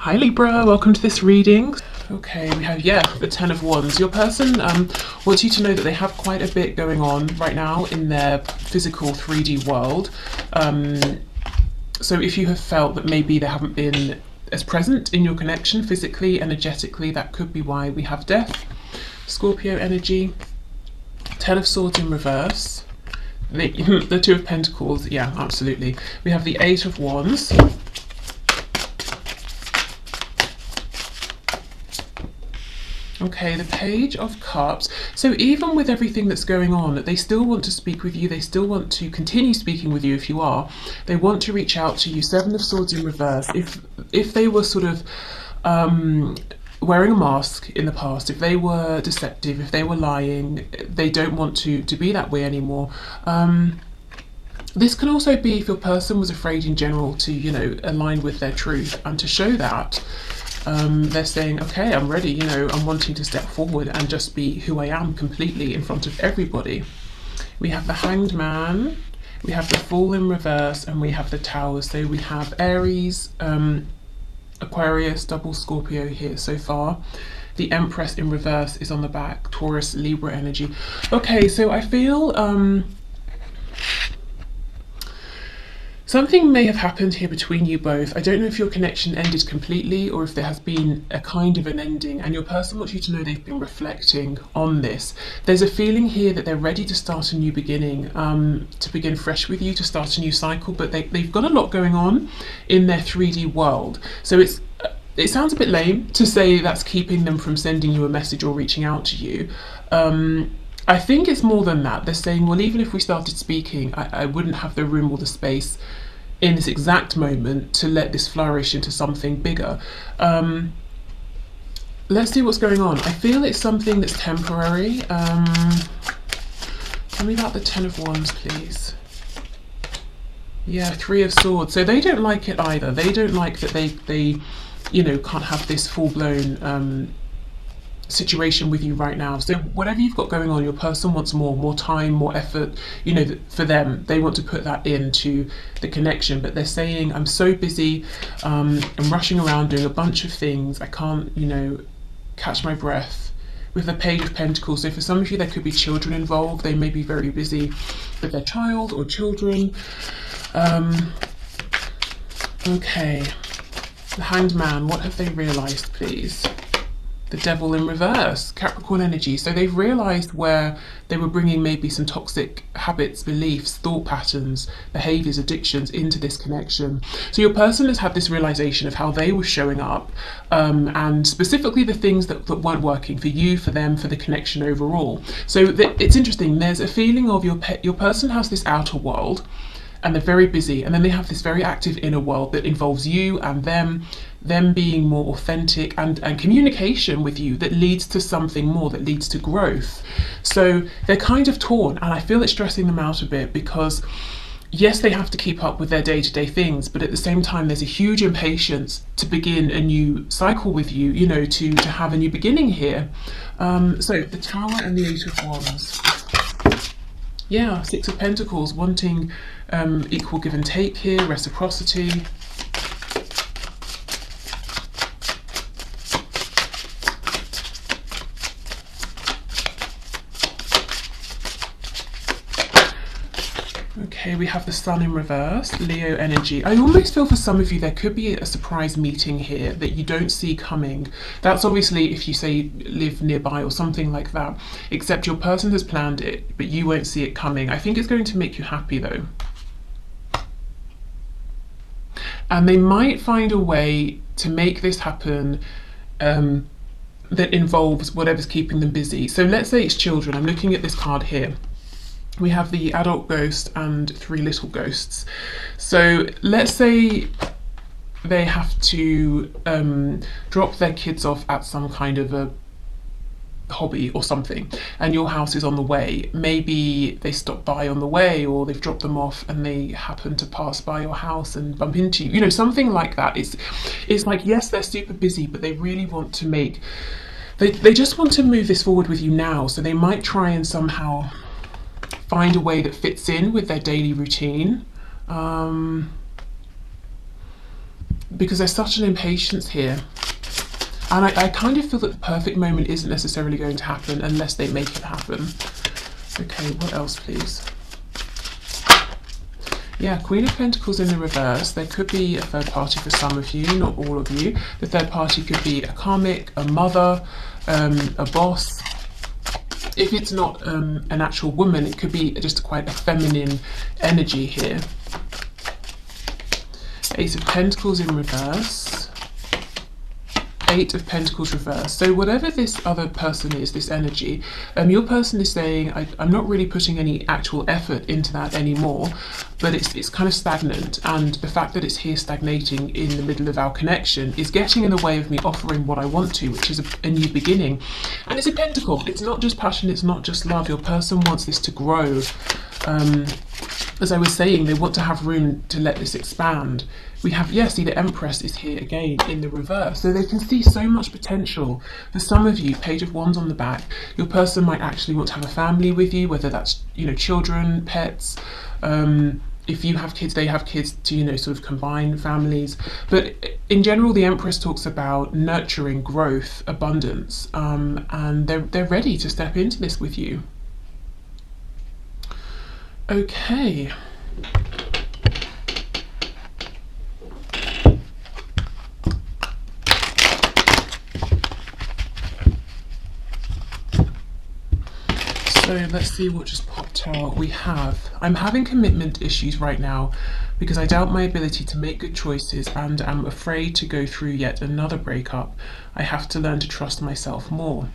Hi Libra, welcome to this reading. Okay, we have, the Ten of Wands. Your person wants you to know that they have quite a bit going on right now in their physical 3D world. So if you have felt that maybe they haven't been as present in your connection physically, energetically, that could be why we have Death, Scorpio energy, Ten of Swords in reverse, the Two of Pentacles, yeah, absolutely. We have the Eight of Wands, okay, the Page of Cups. So even with everything that's going on, they still want to speak with you. They still want to continue speaking with you if you are. They want to reach out to you. Seven of Swords in reverse. If they were sort of wearing a mask in the past, if they were deceptive, if they were lying, they don't want to be that way anymore. This can also be if your person was afraid in general to, you know, align with their truth, and to show that. They're saying, okay, I'm ready, you know, I'm wanting to step forward and just be who I am completely in front of everybody. We have the Hanged Man, we have the Fool in reverse, and we have the Tower. So we have Aries, Aquarius, double Scorpio here so far. The Empress in reverse is on the back, Taurus, Libra energy. Okay, so I feel something may have happened here between you both. I don't know if your connection ended completely or if there has been a kind of an ending, and your person wants you to know they've been reflecting on this. There's a feeling here that they're ready to start a new beginning, to begin fresh with you, to start a new cycle, but they've got a lot going on in their 3D world. So it sounds a bit lame to say that's keeping them from sending you a message or reaching out to you. I think it's more than that. They're saying, well, even if we started speaking, I wouldn't have the room or the space in this exact moment to let this flourish into something bigger. Let's see what's going on. I feel it's something that's temporary. Tell me about the Ten of Wands, please. Yeah, Three of Swords. So they don't like it either. They don't like that they you know, can't have this full-blown situation with you right now. So whatever you've got going on, your person wants more time, more effort, you know, for them. They want to put that into the connection, but they're saying, I'm so busy, I'm rushing around doing a bunch of things, I can't, you know, catch my breath. With the Page of Pentacles, so for some of you there could be children involved. They may be very busy with their child or children. Okay, the Hanged Man, what have they realized, please? The Devil in reverse, Capricorn energy. So they've realized where they were bringing maybe some toxic habits, beliefs, thought patterns, behaviors, addictions into this connection. So your person has had this realization of how they were showing up, and specifically the things that weren't working for you, for them, for the connection overall. So it's interesting. There's a feeling of your person has this outer world, and they're very busy, and then they have this very active inner world that involves you and them being more authentic and communication with you that leads to something more, that leads to growth. So they're kind of torn, and I feel it's stressing them out a bit because yes, they have to keep up with their day-to-day things, but at the same time there's a huge impatience to begin a new cycle with you, you know, to have a new beginning here. So the Tower and the Eight of Wands. Yeah, Six of Pentacles, wanting equal give and take here, reciprocity. Okay, we have the Sun in reverse, Leo energy. I almost feel for some of you there could be a surprise meeting here that you don't see coming. That's obviously if you say live nearby or something like that, except your person has planned it, but you won't see it coming. I think it's going to make you happy though. And they might find a way to make this happen that involves whatever's keeping them busy. So let's say it's children. I'm looking at this card here. We have the adult ghost and three little ghosts. So let's say they have to drop their kids off at some kind of a hobby or something, and your house is on the way. Maybe they stop by on the way, or they've dropped them off and they happen to pass by your house and bump into you, you know, something like that. It's like, yes, they're super busy, but they really want to make, they just want to move this forward with you now. So they might try and somehow find a way that fits in with their daily routine. because there's such an impatience here. And I kind of feel that the perfect moment isn't necessarily going to happen unless they make it happen. Okay, what else, please? Yeah, Queen of Pentacles in the reverse. There could be a third party for some of you, not all of you. The third party could be a karmic, a mother, a boss. If it's not an actual woman, it could be just quite a feminine energy here. Ace of Pentacles in reverse. Eight of Pentacles reverse. So whatever this other person is, this energy, your person is saying, I'm not really putting any actual effort into that anymore, but it's kind of stagnant, and the fact that it's here stagnating in the middle of our connection is getting in the way of me offering what I want to, which is a new beginning. And it's a pentacle. It's not just passion, it's not just love. Your person wants this to grow. As I was saying, they want to have room to let this expand. We have, yes, see, the Empress is here again in the reverse. So they can see so much potential. For some of you, Page of Wands on the back, your person might actually want to have a family with you, whether that's, you know, children, pets. If you have kids, they have kids, to, you know, sort of combine families. But in general, the Empress talks about nurturing, growth, abundance, and they're ready to step into this with you. Okay. So let's see what just popped out. We have, I'm having commitment issues right now because I doubt my ability to make good choices and am afraid to go through yet another breakup. I have to learn to trust myself more.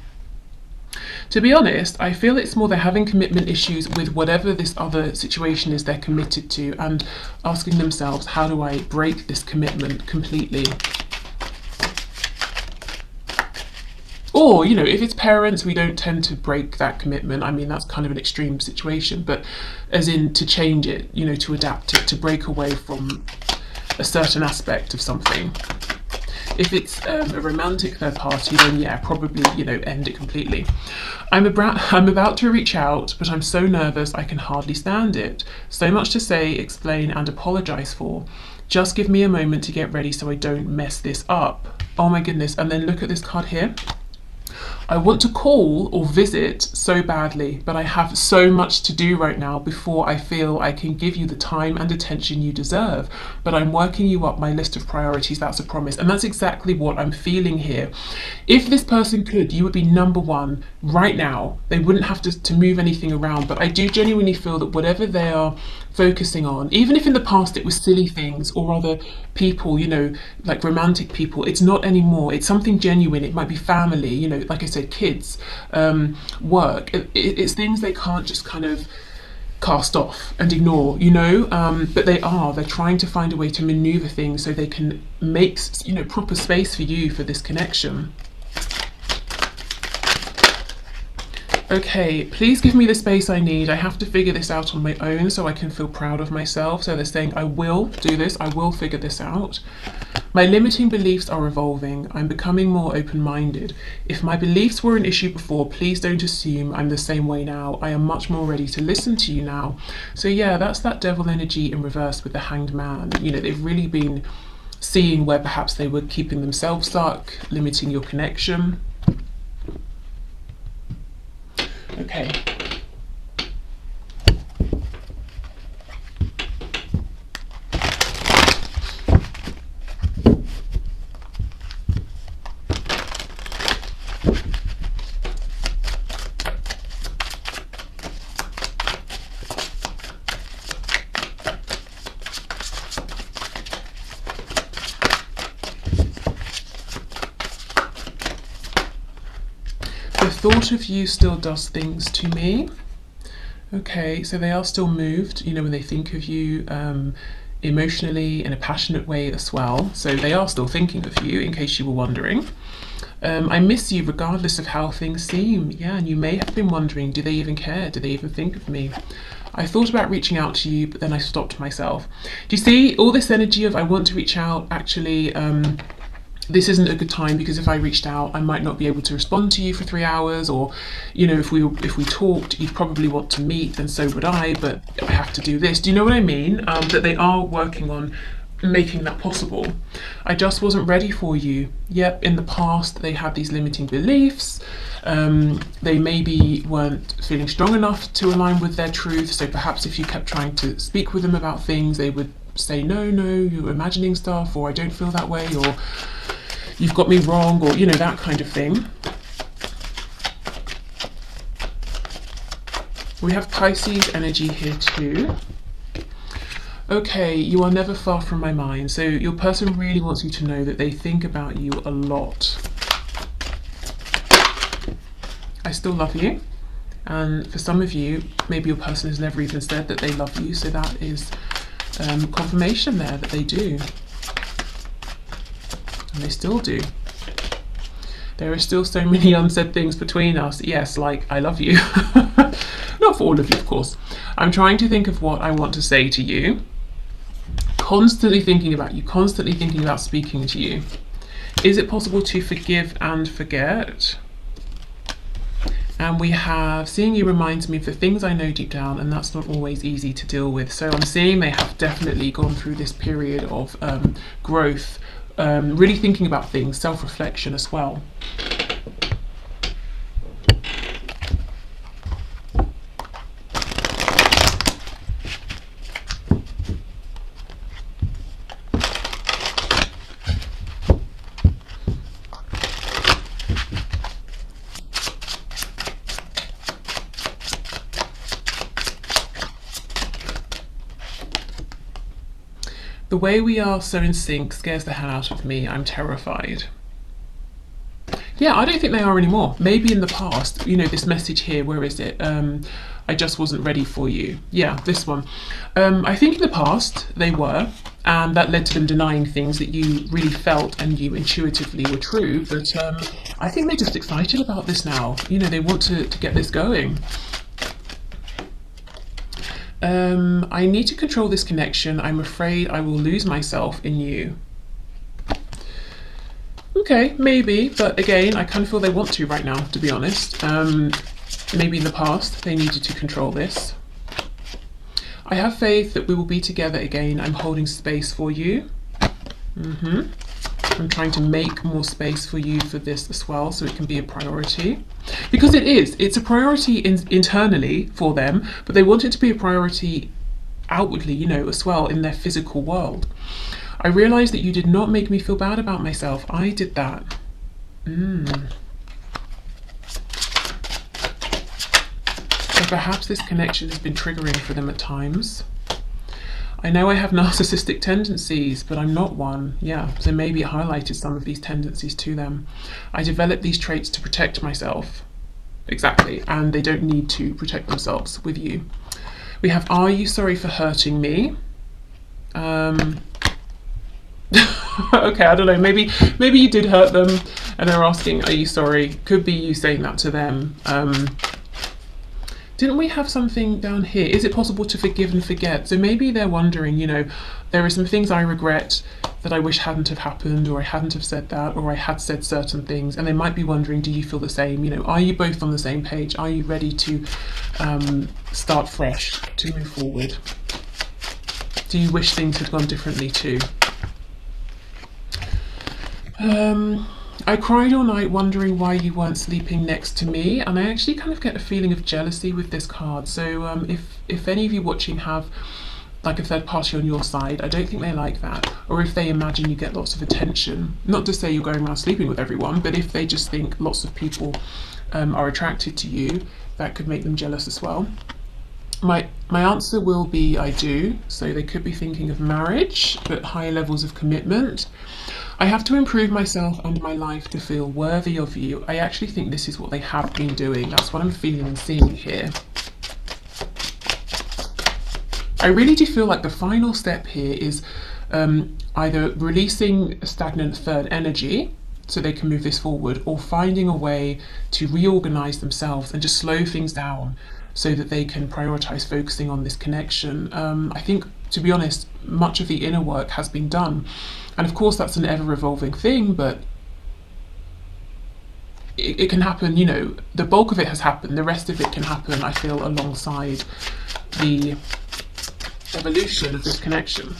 To be honest, I feel it's more they're having commitment issues with whatever this other situation is they're committed to, and asking themselves, how do I break this commitment completely? Or, you know, if it's parents, we don't tend to break that commitment. I mean, that's kind of an extreme situation, but as in to change it, you know, to adapt it, to break away from a certain aspect of something. If it's a romantic third party, then yeah, probably, you know, end it completely. I'm about to reach out, but I'm so nervous I can hardly stand it. So much to say, explain, and apologise for. Just give me a moment to get ready so I don't mess this up. Oh my goodness, and then look at this card here. I want to call or visit so badly, but I have so much to do right now before I feel I can give you the time and attention you deserve. But I'm working you up my list of priorities, that's a promise. And that's exactly what I'm feeling here. If this person could, you would be number one right now. They wouldn't have to move anything around. But I do genuinely feel that whatever they are focusing on, even if in the past it was silly things or other people, you know, like romantic people, it's not anymore. It's something genuine. It might be family, you know, like I said, kids, work. It's things they can't just kind of cast off and ignore, you know, but they're trying to find a way to maneuver things so they can make, you know, proper space for you for this connection. Okay, please give me the space I need. I have to figure this out on my own so I can feel proud of myself. So they're saying, I will do this. I will figure this out. My limiting beliefs are evolving. I'm becoming more open-minded. If my beliefs were an issue before, please don't assume I'm the same way now. I am much more ready to listen to you now. So yeah, that's that devil energy in reverse with the Hanged Man. You know, they've really been seeing where perhaps they were keeping themselves stuck, limiting your connection. Okay. The thought of you still does things to me. Okay, so they are still moved, you know, when they think of you emotionally in a passionate way as well. So they are still thinking of you, in case you were wondering. I miss you regardless of how things seem. Yeah, and you may have been wondering, do they even care? Do they even think of me? I thought about reaching out to you, but then I stopped myself. Do you see all this energy of I want to reach out? Actually, this isn't a good time, because if I reached out, I might not be able to respond to you for 3 hours, or, you know, if we talked, you'd probably want to meet, and so would I, but I have to do this. Do you know what I mean? That they are working on making that possible. I just wasn't ready for you. Yep, in the past they had these limiting beliefs. They maybe weren't feeling strong enough to align with their truth. So perhaps if you kept trying to speak with them about things, they would say, no, you're imagining stuff, or I don't feel that way, or you've got me wrong, or, you know, that kind of thing. We have Pisces energy here too. Okay, you are never far from my mind. So your person really wants you to know that they think about you a lot. I still love you. And for some of you, maybe your person has never even said that they love you. So that is confirmation there that they do. And they still do. There are still so many unsaid things between us. Yes, like, I love you. Not for all of you, of course. I'm trying to think of what I want to say to you. Constantly thinking about you, constantly thinking about speaking to you. Is it possible to forgive and forget? And we have, seeing you reminds me of the things I know deep down, and that's not always easy to deal with. So I'm seeing they have definitely gone through this period of growth, really thinking about things, self-reflection as well. The way we are so in sync scares the hell out of me. I'm terrified. Yeah, I don't think they are anymore. Maybe in the past, you know, this message here, where is it? I just wasn't ready for you. Yeah, this one. I think in the past they were, and that led to them denying things that you really felt and you intuitively were true. But I think they're just excited about this now. You know, they want to get this going. I need to control this connection. I'm afraid I will lose myself in you. Okay, maybe, but again, I kind of feel they want to right now, to be honest. Maybe in the past they needed to control this. I have faith that we will be together again. I'm holding space for you. I'm trying to make more space for you for this as well, so it can be a priority. Because it's a priority internally for them, but they want it to be a priority outwardly, you know, as well in their physical world. I realized that you did not make me feel bad about myself. I did that. So perhaps this connection has been triggering for them at times. I know I have narcissistic tendencies, but I'm not one. Yeah, so maybe it highlighted some of these tendencies to them. I developed these traits to protect myself. Exactly, and they don't need to protect themselves with you. We have, are you sorry for hurting me? Okay, I don't know, maybe you did hurt them and they're asking, are you sorry? Could be you saying that to them. Didn't we have something down here? Is it possible to forgive and forget? So maybe they're wondering, you know, there are some things I regret that I wish hadn't have happened, or I hadn't have said that, or I had said certain things, and they might be wondering, do you feel the same? You know, are you both on the same page? Are you ready to start fresh, to move forward? Do you wish things had gone differently too? I cried all night wondering why you weren't sleeping next to me, and I actually kind of get a feeling of jealousy with this card. So if any of you watching have like a third party on your side, I don't think they like that. Or if they imagine you get lots of attention, not to say you're going around sleeping with everyone, but if they just think lots of people are attracted to you, that could make them jealous as well. My answer will be I do. So they could be thinking of marriage, but higher levels of commitment. I have to improve myself and my life to feel worthy of you. I actually think this is what they have been doing. That's what I'm feeling and seeing here. I really do feel like the final step here is either releasing a stagnant third energy so they can move this forward, or finding a way to reorganize themselves and just slow things down so that they can prioritize focusing on this connection. I think, to be honest, much of the inner work has been done. And of course, that's an ever-evolving thing, but it can happen, you know, the bulk of it has happened. The rest of it can happen, I feel, alongside the evolution of this connection.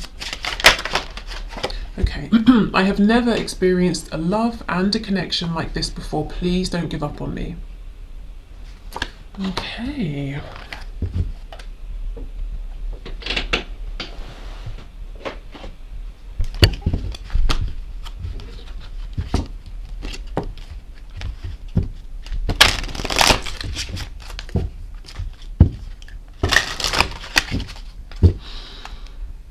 Okay, I have never experienced a love and a connection like this before. Please don't give up on me. Okay.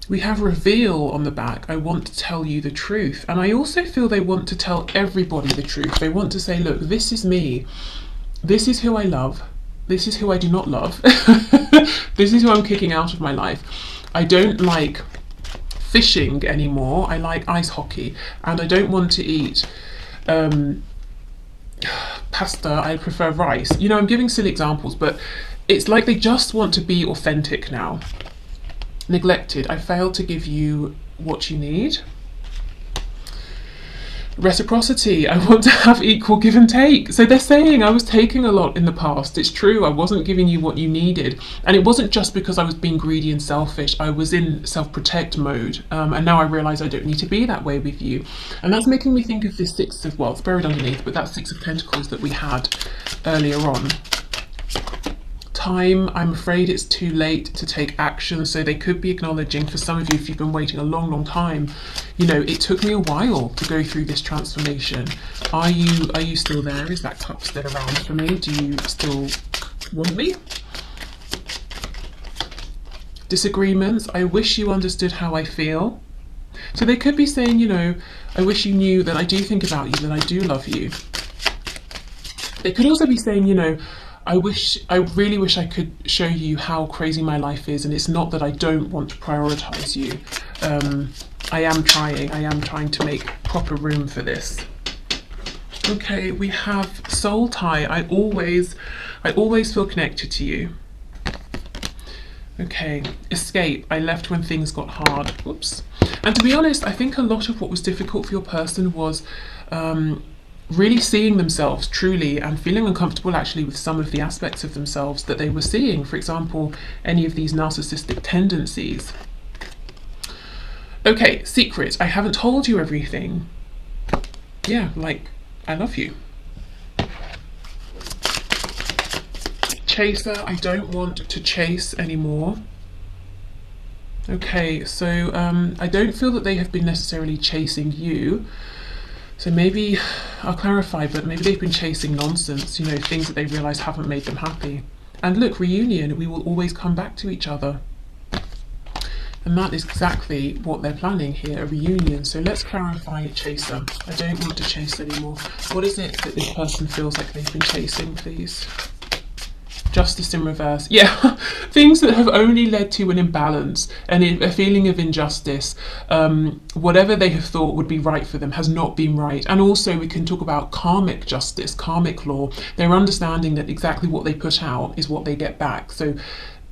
We have reveal on the back. I want to tell you the truth. And I also feel they want to tell everybody the truth. They want to say, look, this is me. This is who I love. This is who I do not love. This is who I'm kicking out of my life. I don't like fishing anymore. I like ice hockey. And I don't want to eat pasta. I prefer rice. You know, I'm giving silly examples, but it's like they just want to be authentic now. Neglected. I failed to give you what you need. Reciprocity. I want to have equal give and take. So they're saying I was taking a lot in the past. It's true. I wasn't giving you what you needed. And it wasn't just because I was being greedy and selfish. I was in self-protect mode. And now I realise I don't need to be that way with you. And that's making me think of this six of, well, it's buried underneath, but that Six of Pentacles that we had earlier on. Time, I'm afraid it's too late to take action. So they could be acknowledging, for some of you, if you've been waiting a long time, you know, it took me a while to go through this transformation. Are you still there? Is that cup still around for me? Do you still want me? Disagreements. I wish you understood how I feel. So they could be saying, you know, I wish you knew that I do think about you, that I do love you. They could also be saying, you know, I really wish I could show you how crazy my life is, and it's not that I don't want to prioritize you. I am trying to make proper room for this. Okay, we have soul tie. I always feel connected to you. Okay, escape. I left when things got hard. Whoops. And to be honest, I think a lot of what was difficult for your person was really seeing themselves truly and feeling uncomfortable actually with some of the aspects of themselves that they were seeing. For example, any of these narcissistic tendencies. Okay, secret. I haven't told you everything. Yeah, like, I love you. Chaser. I don't want to chase anymore. Okay, so I don't feel that they have been necessarily chasing you. So maybe, I'll clarify, but maybe they've been chasing nonsense, you know, things that they realise haven't made them happy. And look, reunion, we will always come back to each other. And that is exactly what they're planning here, a reunion. So let's clarify chaser. I don't want to chase anymore. What is it that this person feels like they've been chasing, please? Justice in reverse. Yeah, things that have only led to an imbalance and a feeling of injustice. Whatever they have thought would be right for them has not been right. And also we can talk about karmic justice, karmic law. They're understanding that exactly what they put out is what they get back. So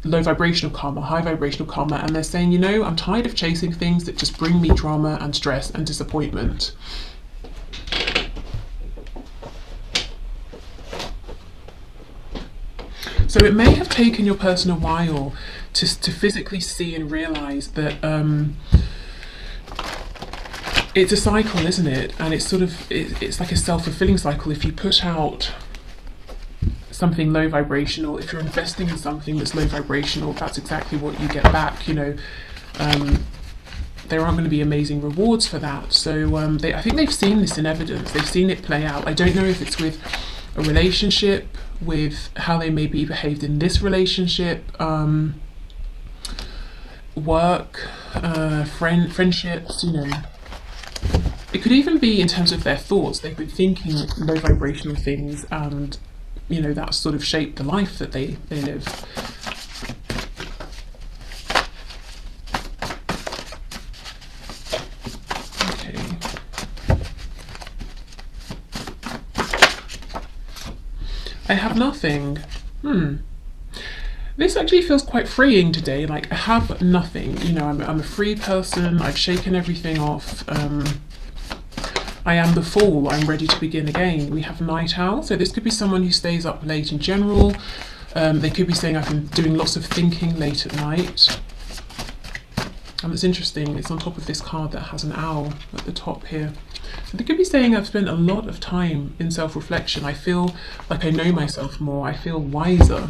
low vibrational karma, high vibrational karma. And they're saying, you know, I'm tired of chasing things that just bring me drama and stress and disappointment. So it may have taken your person a while to physically see and realise that it's a cycle, isn't it? And it's sort of, it's like a self-fulfilling cycle. If you put out something low vibrational, if you're investing in something that's low vibrational, that's exactly what you get back, you know. There aren't going to be amazing rewards for that. So I think they've seen this in evidence. They've seen it play out. I don't know if it's with a relationship, with how they maybe behaved in this relationship, work, friendships, you know. It could even be in terms of their thoughts. They've been thinking low vibrational things, and you know, that sort of shaped the life that they live. I have nothing. This actually feels quite freeing today. Like, I have nothing. You know, I'm a free person. I've shaken everything off. I am the fool. I'm ready to begin again. We have night owl. So this could be someone who stays up late in general. They could be saying I've been doing lots of thinking late at night. And it's interesting, it's on top of this card that has an owl at the top here. So they could be saying I've spent a lot of time in self-reflection. I feel like I know myself more. I feel wiser.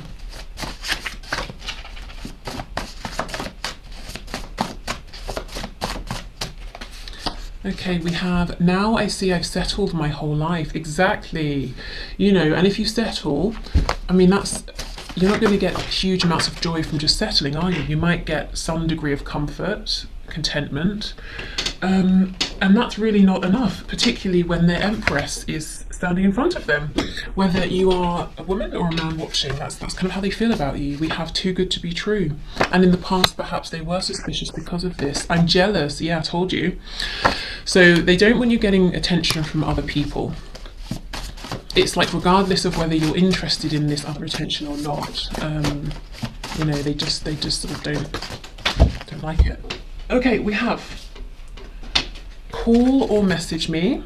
Okay, we have, now I see I've settled my whole life. Exactly. You know, and if you settle, I mean, that's, you're not going to get huge amounts of joy from just settling, are you? You might get some degree of comfort, contentment, and that's really not enough, particularly when their Empress is standing in front of them. Whether you are a woman or a man watching, that's kind of how they feel about you. We have too good to be true. And in the past, perhaps they were suspicious because of this. I'm jealous, yeah, I told you. So they don't want you getting attention from other people. It's like, regardless of whether you're interested in this other attention or not, you know, they just sort of don't like it. Okay, we have call or message me.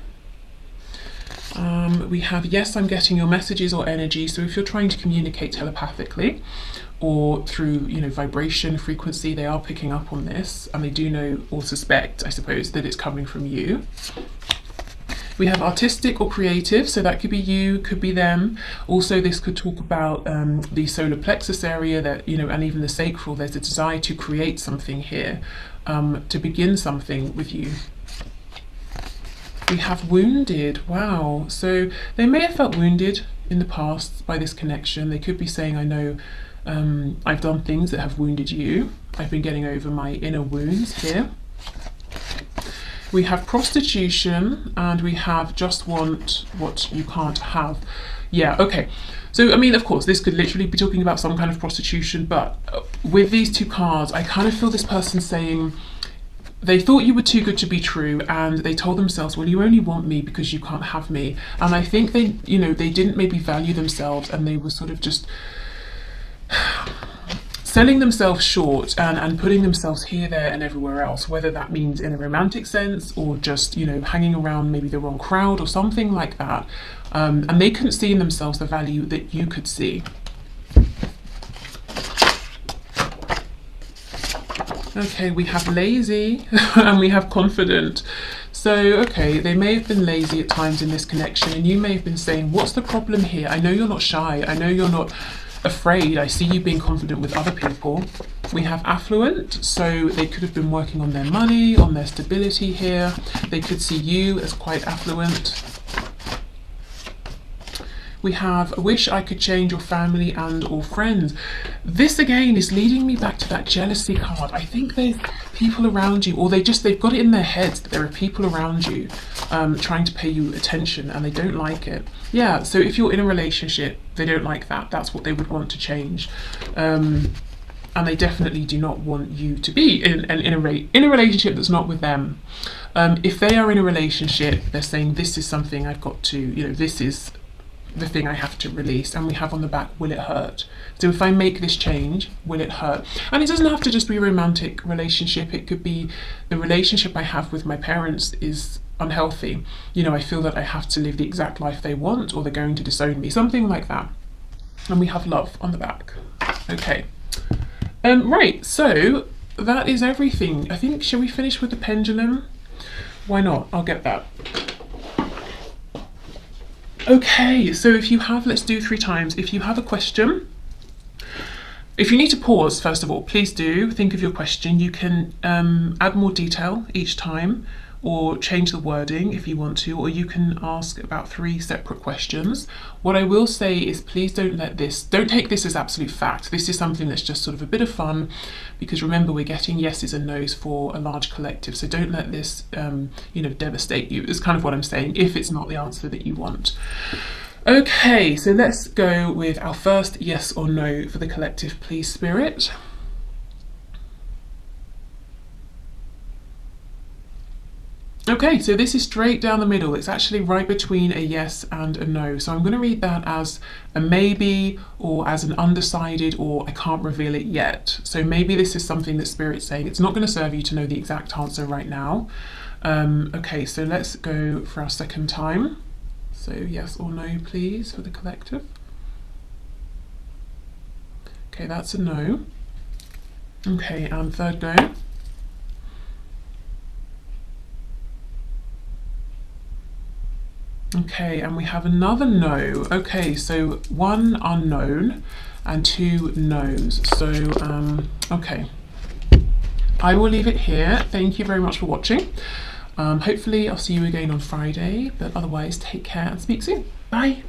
We have, yes, I'm getting your messages or energy. So if you're trying to communicate telepathically or through, you know, vibration, frequency, they are picking up on this, and they do know or suspect, I suppose, that it's coming from you. We have artistic or creative, so that could be you, could be them. Also, this could talk about the solar plexus area, that, you know, and even the sacral. There's a desire to create something here, to begin something with you. We have wounded. Wow. So they may have felt wounded in the past by this connection. They could be saying, I know I've done things that have wounded you. I've been getting over my inner wounds here. We have prostitution, and we have just want what you can't have. Yeah, okay. So, I mean, of course, this could literally be talking about some kind of prostitution, but with these two cards, I kind of feel this person saying, they thought you were too good to be true, and they told themselves, well, you only want me because you can't have me. And I think they, you know, they didn't maybe value themselves, and they were sort of just selling themselves short and putting themselves here, there, and everywhere else, whether that means in a romantic sense or just, you know, hanging around maybe the wrong crowd or something like that. And they couldn't see in themselves the value that you could see. Okay, we have lazy and we have confident. So, okay, they may have been lazy at times in this connection, and you may have been saying, what's the problem here? I know you're not shy. I know you're not afraid. I see you being confident with other people. We have affluent, so they could have been working on their money, on their stability here. They could see you as quite affluent. We have wish I could change your family and or friends. This again is leading me back to that jealousy card. I think there's people around you, or they've got it in their heads that there are people around you trying to pay you attention, and they don't like it. Yeah, so if you're in a relationship, they don't like that. That's what they would want to change. And they definitely do not want you to be in a relationship that's not with them. If they are in a relationship, they're saying, this is something I've got to, you know, this is the thing I have to release. And we have on the back, will it hurt? So if I make this change, will it hurt? And it doesn't have to just be a romantic relationship. It could be the relationship I have with my parents is unhealthy. You know, I feel that I have to live the exact life they want, or they're going to disown me, something like that. And we have love on the back. Okay. Right, so that is everything. I think, shall we finish with the pendulum? Why not? I'll get that. Okay, so if you have, let's do 3 times. If you have a question, if you need to pause, first of all, please do think of your question. You can add more detail each time, or change the wording if you want to, or you can ask about 3 separate questions. What I will say is, please don't take this as absolute fact. This is something that's just sort of a bit of fun, because remember, we're getting yeses and nos for a large collective. So don't let this, you know, devastate you. Is kind of what I'm saying, if it's not the answer that you want. Okay, so let's go with our first yes or no for the collective, please, Spirit. Okay, so this is straight down the middle. It's actually right between a yes and a no. So I'm going to read that as a maybe, or as an undecided, or I can't reveal it yet. So maybe this is something that Spirit's saying. It's not going to serve you to know the exact answer right now. Okay, so let's go for our second time. So yes or no, please, for the collective. Okay, that's a no. Okay, and third go. Okay, and we have another no. Okay, so one unknown and two no's. So, okay. I will leave it here. Thank you very much for watching. Hopefully I'll see you again on Friday, but otherwise take care and speak soon. Bye.